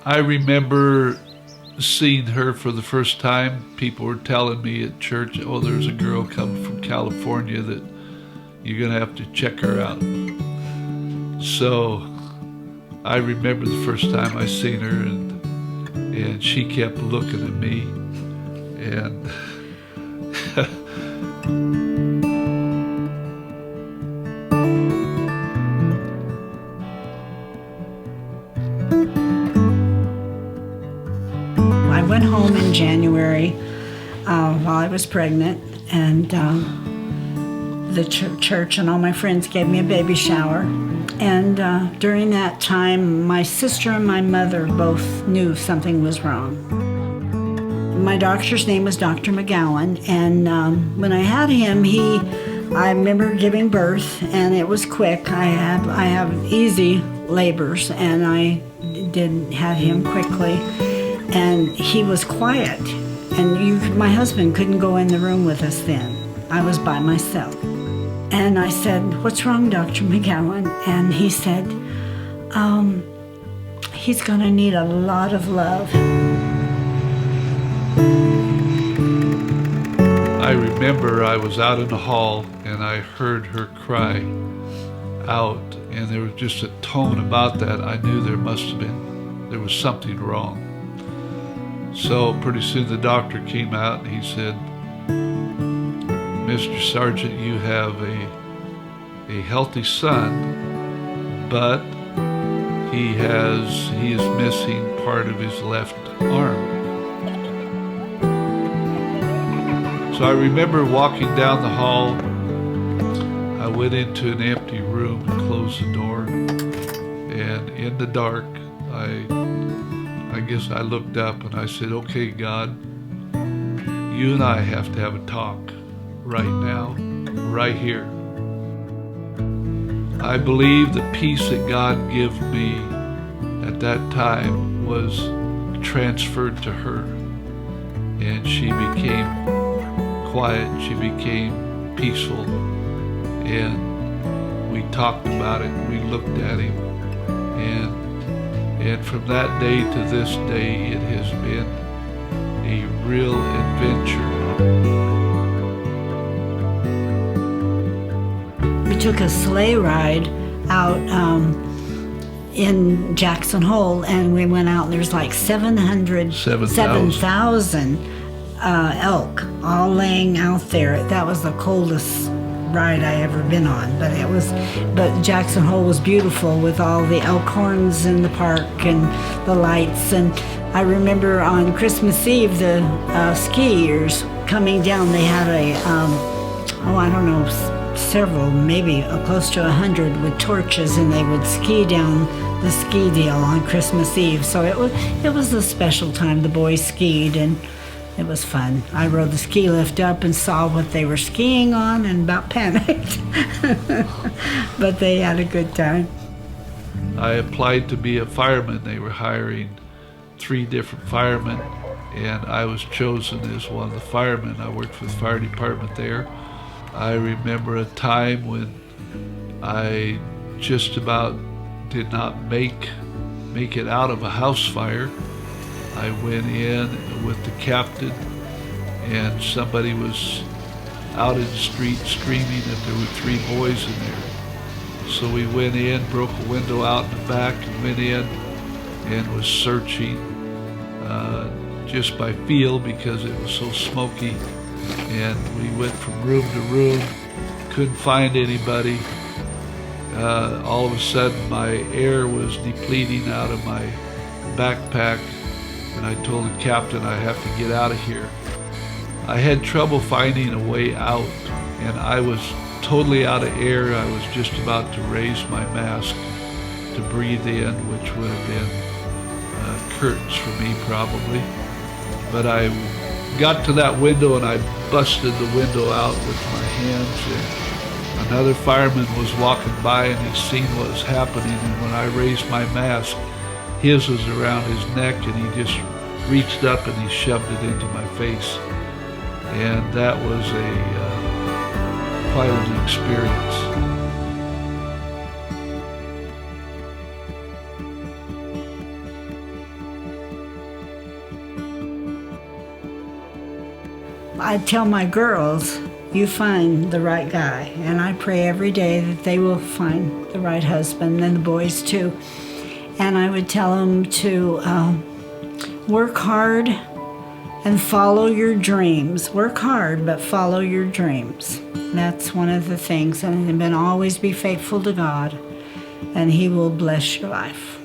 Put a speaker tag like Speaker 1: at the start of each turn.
Speaker 1: I remember seeing her for the first time. People were telling me at church, oh, there's a girl coming from California that you're going to have to check her out. So I remember the first time I seen her, and she kept looking at me, and
Speaker 2: I went home in January while I was pregnant, and the church and all my friends gave me a baby shower. And during that time, my sister and my mother both knew something was wrong. My doctor's name was Dr. McGowan, and when I had him, I remember giving birth, and it was quick. I have easy labors, and I did have him quickly, and he was quiet. And my husband couldn't go in the room with us then. I was by myself. And I said, "What's wrong, Dr. McGowan?" And he said, "He's gonna need a lot of love."
Speaker 1: I remember I was out in the hall and I heard her cry out, and there was just a tone about that. I knew there was something wrong. So pretty soon the doctor came out and he said, "Mr. Sargent, you have a healthy son, but he is missing part of his left arm." So I remember walking down the hall. I went into an empty room and closed the door, and in the dark, I guess I looked up and I said, "Okay, God, you and I have to have a talk right now, right here." I believe the peace that God gave me at that time was transferred to her, and she became quiet, she became peaceful, and we talked about it, we looked at him, and from that day to this day, it has been a real adventure.
Speaker 2: We took a sleigh ride out in Jackson Hole, and we went out, and there's like 7,000 elk all laying out there. That was the coldest ride I ever been on, but Jackson Hole was beautiful with all the elk horns in the park and the lights. And I remember on Christmas Eve, the skiers coming down, they had several, maybe close to 100 with torches, and they would ski down the ski deal on Christmas Eve. So it was a special time. The boys skied, and it was fun. I rode the ski lift up and saw what they were skiing on and about panicked. But they had a good time.
Speaker 1: I applied to be a fireman. They were hiring 3 different firemen, and I was chosen as one of the firemen. I worked for the fire department there. I remember a time when I just about did not make it out of a house fire. I went in with the captain, and somebody was out in the street screaming that there were 3 boys in there. So we went in, broke a window out in the back, and went in and was searching just by feel because it was so smoky. And we went from room to room, couldn't find anybody. All of a sudden my air was depleting out of my backpack, and I told the captain I have to get out of here. I had trouble finding a way out, and I was totally out of air. I was just about to raise my mask to breathe in, which would have been curtains for me probably. But I got to that window and I busted the window out with my hands, and another fireman was walking by and he seen what was happening, and when I raised my mask, his was around his neck, and he just reached up and he shoved it into my face. And that was quite an experience.
Speaker 2: I tell my girls, you find the right guy. And I pray every day that they will find the right husband, and the boys too. And I would tell them to work hard and follow your dreams. Work hard, but follow your dreams. That's one of the things. And then always be faithful to God, and He will bless your life.